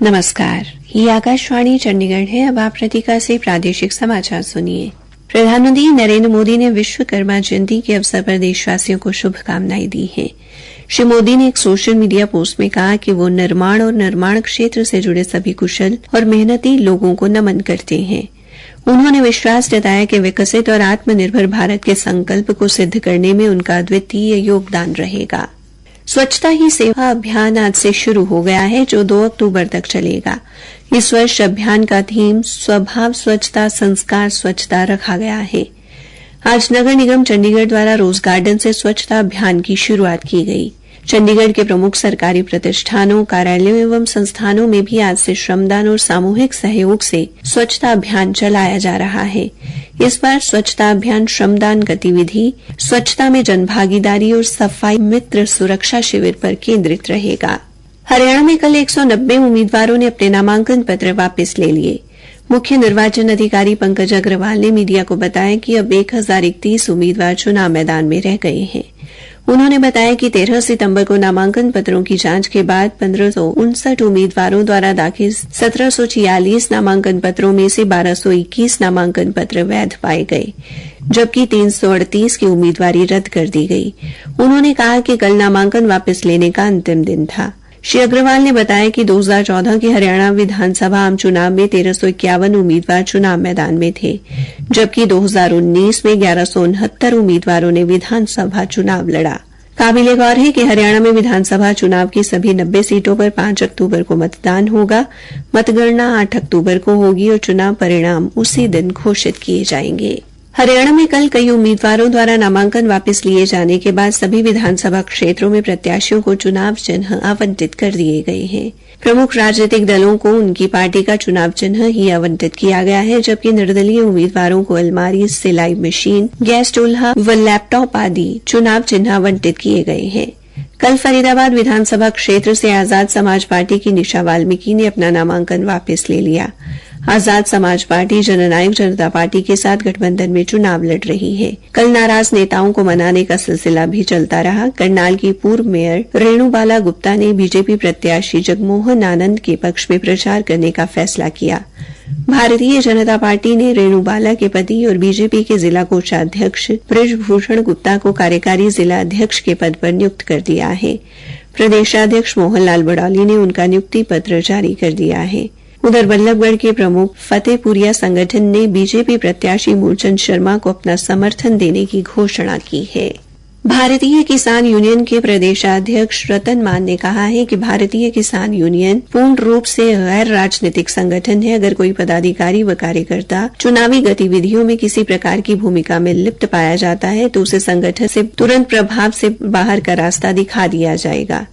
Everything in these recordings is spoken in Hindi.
नमस्कार, ये आकाशवाणी चंडीगढ़ है। अब आप प्रतीका से प्रादेशिक समाचार सुनिए। प्रधानमंत्री नरेंद्र मोदी ने विश्वकर्मा जयंती के अवसर पर देशवासियों को शुभकामनाएं दी हैं। श्री मोदी ने एक सोशल मीडिया पोस्ट में कहा कि वो निर्माण और निर्माण क्षेत्र से जुड़े सभी कुशल और मेहनती लोगों को नमन करते हैं। उन्होंने विश्वास जताया कि विकसित और आत्मनिर्भर भारत के संकल्प को सिद्ध करने में उनका अद्वितीय योगदान रहेगा। स्वच्छता ही सेवा अभियान आज से शुरू हो गया है, जो 2 अक्टूबर तक चलेगा। इस वर्ष अभियान का थीम स्वभाव स्वच्छता, संस्कार स्वच्छता रखा गया है। आज नगर निगम चंडीगढ़ द्वारा रोज गार्डन से स्वच्छता अभियान की शुरुआत की गई। चंडीगढ़ के प्रमुख सरकारी प्रतिष्ठानों, कार्यालयों एवं संस्थानों में भी आज से श्रमदान और सामूहिक सहयोग से स्वच्छता अभियान चलाया जा रहा है। इस बार स्वच्छता अभियान श्रमदान गतिविधि, स्वच्छता में जनभागीदारी और सफाई मित्र सुरक्षा शिविर पर केंद्रित रहेगा। हरियाणा में कल 190 उम्मीदवारों ने अपने नामांकन पत्र वापस ले लिए। मुख्य निर्वाचन अधिकारी पंकज अग्रवाल ने मीडिया को बताया कि अब 1031 उम्मीदवार चुनाव मैदान में रह गए हैं। उन्होंने बताया कि 13 सितंबर को नामांकन पत्रों की जांच के बाद 1559 उम्मीदवारों द्वारा दाखिल 1746 नामांकन पत्रों में से 1221 नामांकन पत्र वैध पाए गए, जबकि 338 की उम्मीदवारी रद्द कर दी गई। उन्होंने कहा कि कल नामांकन वापस लेने का अंतिम दिन था। श्री अग्रवाल ने बताया कि 2014 के हरियाणा विधानसभा आम चुनाव में 1351 उम्मीदवार चुनाव मैदान में थे, जबकि 2019 में 1169 उम्मीदवारों ने विधानसभा चुनाव लड़ा। काबिले गौर है कि हरियाणा में विधानसभा चुनाव की सभी 90 सीटों पर 5 अक्टूबर को मतदान होगा। मतगणना 8 अक्टूबर को होगी और चुनाव परिणाम उसी दिन घोषित किए जाएंगे। हरियाणा में कल कई उम्मीदवारों द्वारा नामांकन वापस लिए जाने के बाद सभी विधानसभा क्षेत्रों में प्रत्याशियों को चुनाव चिन्ह आवंटित कर दिए गए हैं। प्रमुख राजनीतिक दलों को उनकी पार्टी का चुनाव चिन्ह ही आवंटित किया गया है, जबकि निर्दलीय उम्मीदवारों को अलमारी, सिलाई मशीन, गैस चूल्हा व लैपटॉप आदि चुनाव चिन्ह आवंटित किए गए हैं। कल फरीदाबाद विधानसभा क्षेत्र से आजाद समाज पार्टी की निशा वाल्मीकि ने अपना नामांकन वापस ले लिया। आजाद समाज पार्टी जननायक जनता पार्टी के साथ गठबंधन में चुनाव लड़ रही है। कल नाराज नेताओं को मनाने का सिलसिला भी चलता रहा। करनाल की पूर्व मेयर रेणुबाला गुप्ता ने बीजेपी प्रत्याशी जगमोहन आनंद के पक्ष में प्रचार करने का फैसला किया। भारतीय जनता पार्टी ने रेणुबाला के पति और बीजेपी के जिला कोषाध्यक्ष बृजभूषण गुप्ता को कार्यकारी जिला अध्यक्ष के पद पर नियुक्त कर दिया है। प्रदेशाध्यक्ष मोहनलाल बड़ौली ने उनका नियुक्ति पत्र जारी कर दिया है। उधर बल्लभगढ़ के प्रमुख फतेहपुरिया संगठन ने बीजेपी प्रत्याशी मूलचंद शर्मा को अपना समर्थन देने की घोषणा की है। भारतीय किसान यूनियन के प्रदेशाध्यक्ष रतन मान ने कहा है कि भारतीय किसान यूनियन पूर्ण रूप से गैर राजनीतिक संगठन है। अगर कोई पदाधिकारी व कार्यकर्ता चुनावी गतिविधियों में किसी प्रकार की भूमिका में लिप्त पाया जाता है तो उसे संगठन से तुरंत प्रभाव से बाहर का रास्ता दिखा दिया जाएगा।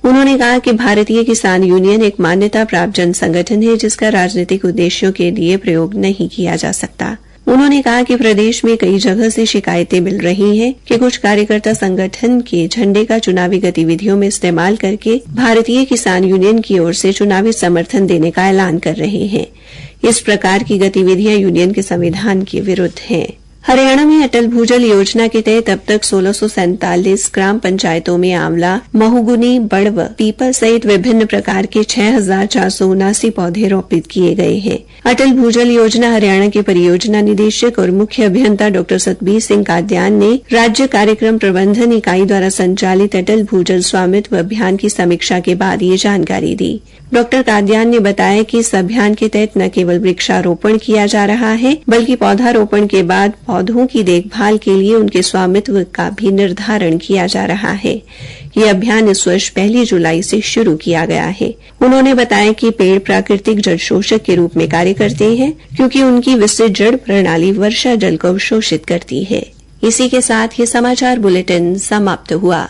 उन्होंने कहा कि भारतीय किसान यूनियन एक मान्यता प्राप्त जन संगठन है, जिसका राजनीतिक उद्देश्यों के लिए प्रयोग नहीं किया जा सकता। उन्होंने कहा कि प्रदेश में कई जगह से शिकायतें मिल रही हैं कि कुछ कार्यकर्ता संगठन के झंडे का चुनावी गतिविधियों में इस्तेमाल करके भारतीय किसान यूनियन की ओर से चुनावी समर्थन देने का ऐलान कर रहे हैं। इस प्रकार की गतिविधियां यूनियन के संविधान के विरुद्ध हैं। हरियाणा में अटल भूजल योजना के तहत अब तक 1647 ग्राम पंचायतों में आंवला, महुगुनी, बड़व, पीपल सहित विभिन्न प्रकार के 6479 पौधे रोपित किए गए हैं। अटल भूजल योजना हरियाणा के परियोजना निदेशक और मुख्य अभियंता डॉ सतबीर सिंह कादियान ने राज्य कार्यक्रम प्रबंधन इकाई द्वारा संचालित अटल भूजल स्वामित्व अभियान की समीक्षा के बाद ये जानकारी दी। डॉ कादियान ने बताया कि इस अभियान के तहत न केवल वृक्षारोपण किया जा रहा है, बल्कि पौधारोपण के बाद पौधों की देखभाल के लिए उनके स्वामित्व का भी निर्धारण किया जा रहा है। यह अभियान इस वर्ष 1 जुलाई से शुरू किया गया है। उन्होंने बताया कि पेड़ प्राकृतिक जल शोषक के रूप में कार्य करते हैं, क्योंकि उनकी विस्तृत जड़ प्रणाली वर्षा जल को अवशोषित करती है। इसी के साथ ये समाचार बुलेटिन समाप्त हुआ।